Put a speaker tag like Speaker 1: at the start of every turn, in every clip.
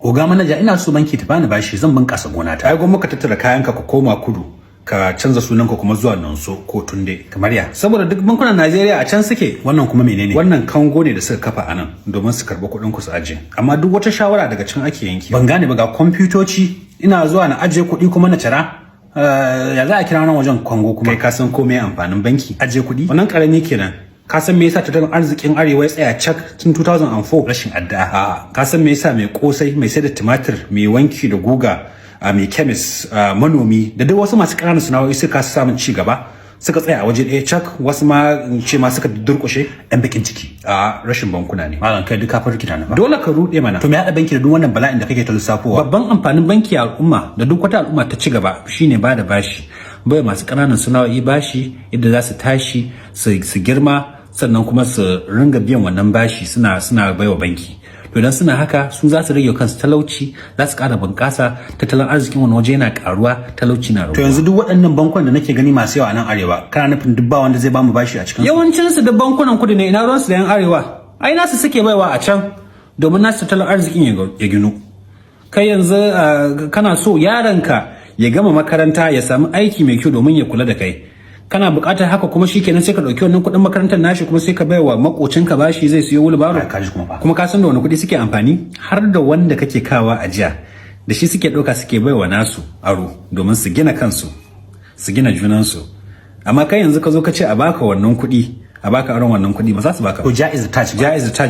Speaker 1: Oga manaja ina so banki ta bani bashi zan bunkasa gona ta. Ai gwamma ka tattara kayanka ka koma kudu. Ka canza sunanka kuma zuwa Nonso ko Tunde kamar ya. Saboda duk bankunan Najeriya a can suke. Wannan kuma menene? Wannan kango ne da suka kafa anan domin su karbi kuɗin ku su aje. Amma duk wata shawara daga can ake yanki. Ban gane ba ga kwamfutoci ina zuwa na aje kuɗi kuma na cira. Ya za a kira wannan wajen kango kuma? Kai ka san ko me amfanin banki? Aje kuɗi? Wannan karami kenan. Ka san me yasa tattalin arzikin arewa ya tsaya cak tun 2004? Rashin addu'a. Ka san me yasa mai kosai, mai sai da tumatir, mai wanki da guga, mai chemist, manomi da duk wasu masu ƙananan sana'o'i suka samun ci gaba suka tsaya a waje ɗaya cak, wasu ma ce ma suka durƙushe ɗan bakin ciki a rashin bankuna ne. Malam kai duka fa rikita na fa. Dole ka ruɗe mana. To me haɗa banki da duk wannan bala'in da kake ta lissafowa? Babban amfanin banki a al'umma da duk wata al'umma ta ci gaba shine ba da bashi. Bai masu ƙananan sana'o'i bashi yadda za su tashi su girma sannan kuma su ringa biyan wannan bashi suna baiwa banki. To idan suna haka su za su rage kansu talauci, za su ƙara bunƙasa, tattalin arzikin wani waje yana ƙaruwa, talauci na raguwa. To yanzu duk waɗannan bankunan da nake gani masu yawa a nan arewa kana nufin duk ba wanda zai bamu bashi a cikin su? Yawancin su da bankunan kudu ne, ina ruwansu da yan arewa. Ai nasu suke baiwa a can domin nasu tattalin arzikin ya ginu. Kai yanzu kana so yaronka ya gama makaranta ya samu aiki mai kyau domin ya kula da kai. Kana buƙatar haka kuma shikenan sai ka dauki wannan kuɗin makarantar nashi kuma sai ka baiwa makocinka bashi zai siyo wulbaro kuma ka san da wani kuɗi suke amfani har da wanda kake kawa a jiya da shi suke ɗauka suke baiwa nasu aro domin su gina kansu su gina junansu amma kai yanzu ka zo ka ce a baka wannan kuɗi a baka aron wannan kuɗi ba za su baka. To jaiz taj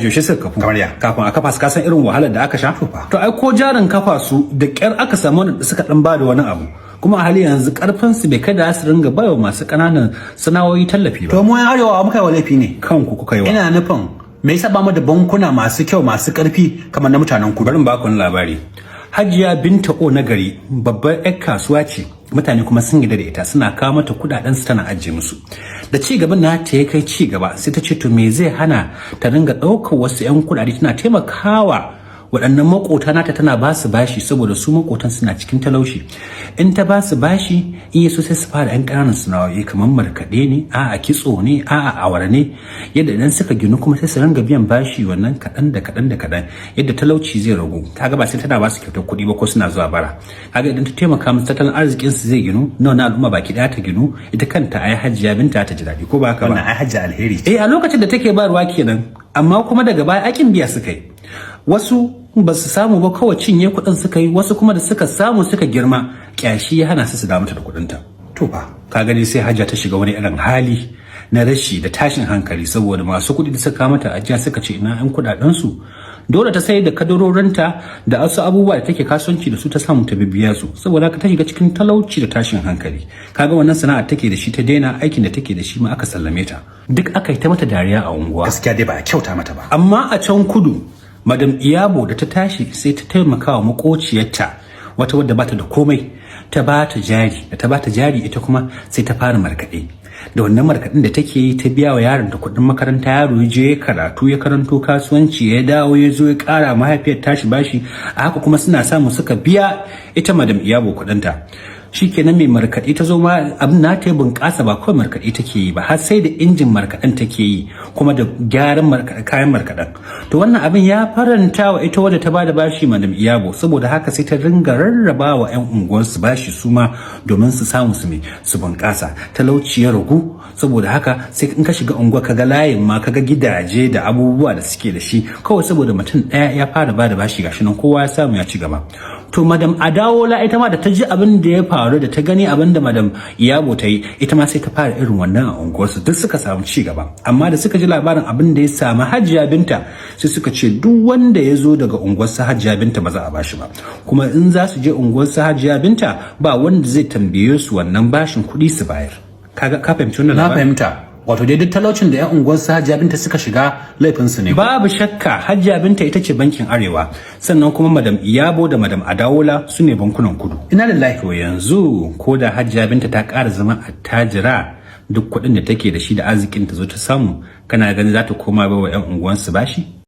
Speaker 1: yaushe suka kafu kamar ya kafin a kafa su ka san irin wahalar da aka sha. To ai ko jarin kafa su da ƙyar aka samu wanda suka dan bada wani abu kuma a hali yanzu karfin su bai kada su ringa bayo masu kananan sana'o'i tallafi ba. To mu yan arewa muka yi wa laifi ne? Kanku kuka yi wa. Ina nufin me yasa ba mu da bankuna masu kyau masu karfi kamar na mutanen ku? Bari in baku labari. Hajiya Binta O na gari babbar yar kasuwa ce, mutane kuma sun gida da ita suna kawo mata kudaden su tana ajiye musu. Da ci gaban na ta kai ci gaba sai ta ce to me zai hana ta ringa daukar wasu yan kudade tana taimakawa waɗannan makota nata tana ba su bashi saboda su makotan suna cikin talauci. In ta ba su bashi in yaso sai su fara yan ƙananan sana'o'i kamar markaɗe ne, a'a kitso ne, a'a awara ne, yadda idan suka ginu kuma sai su ringa biyan bashi wannan kaɗan da yadda talauci zai ragu. Kaga ba sai tana ba su kyautar kuɗi ba ko suna zuwa bara. Kaga idan ta taimaka musu tattalin arzikin su zai ginu, na al'umma baki ɗaya ta ginu, ita kanta ai Hajiya Binta ta ji daɗi ko ba haka ba? Wannan ai Hajiya alheri. A lokacin da take bayarwa kenan amma kuma daga baya akin biya suka yi. Wasu ba su samu ba kawai cinye kuɗin suka yi, wasu kuma da suka samu suka girma kyashi ya hana su damu da kuɗinta. To ba ka gani sai Hajiya ta shiga wani irin hali na rashi da tashin hankali saboda masu kuɗi da suka mata ajiya suka ce ina yan kuɗaɗen su. Dole ta sayar da kadarorinta da wasu abubuwa da take kasuwanci da su ta samu ta bibiya su saboda haka ta shiga cikin talauci da tashin hankali. Kaga wannan sana'ar take da shi ta daina, aikin da take da shi ma aka sallame ta. Duk aka yi ta mata dariya a unguwa. Gaskiya dai ba a kyauta mata ba. Amma a can kudu Madam Iyabo da ta tashi sai ta taimaka wa makociyarta wata wadda bata da komai, ta bata jari, da ta bata jari ita kuma sai ta fara markaɗe. Da wannan markaɗin da take yi ta biya wa yaron ta kuɗin makaranta, yaro ya je karatu ya karanto kasuwanci ya dawo ya zo ya ƙara mahaifiyar tashi bashi, a haka kuma suna samu suka biya ita Madam Iyabo kuɗinta. Shikenan mai markaɗe ta zo ma abin na ta bunƙasa ba kawai markaɗe take yi ba har sai da injin markaɗen take yi kuma da gyaran kayan markaɗen. To wannan abin ya faranta wa ita wadda ta bada bashi Madam Iyabo saboda haka sai ta ringa rarraba wa 'yan unguwarsu bashi su ma domin su samu su bunƙasa. Talauci ya ragu saboda haka sai in ka shiga unguwa kaga layin ma kaga gidaje da abubuwa da suke da shi kawai saboda mutum ɗaya ya fara bada bashi gashi nan kowa ya samu ya ci gaba. To Madam Adawola ita ma da ta ji abin da ya faru da ta gani abin da Madam Iyabo ta yi ita ma sai ta fara irin wannan a unguwarsu duk suka samu ci gaba. Amma da suka ji labarin abin da ya samu Hajiya Binta sai suka ce duk wanda ya zo daga unguwarsa Hajiya Binta ba za a bashi ba, kuma in za su je unguwarsa Hajiya Binta ba wanda zai tambaye su wannan bashin kuɗi su bayar. Ka fahimci wannan labarin? Na fahimta. Wato dai duk talaucin da 'yan unguwarsa Hajiya Binta suka shiga laifinsu ne. Babu shakka Hajiya Binta ita ce bankin Arewa, sannan kuma Madam Iyabo da Madam Adawola su ne bankunan kudu. Ina da lafiya yanzu ko da Hajiya Binta ta ƙara zama attajira duk kuɗin da take da shi da arzikin ta zo ta samu kana ganin za ta koma ba wa 'yan unguwansu bashi?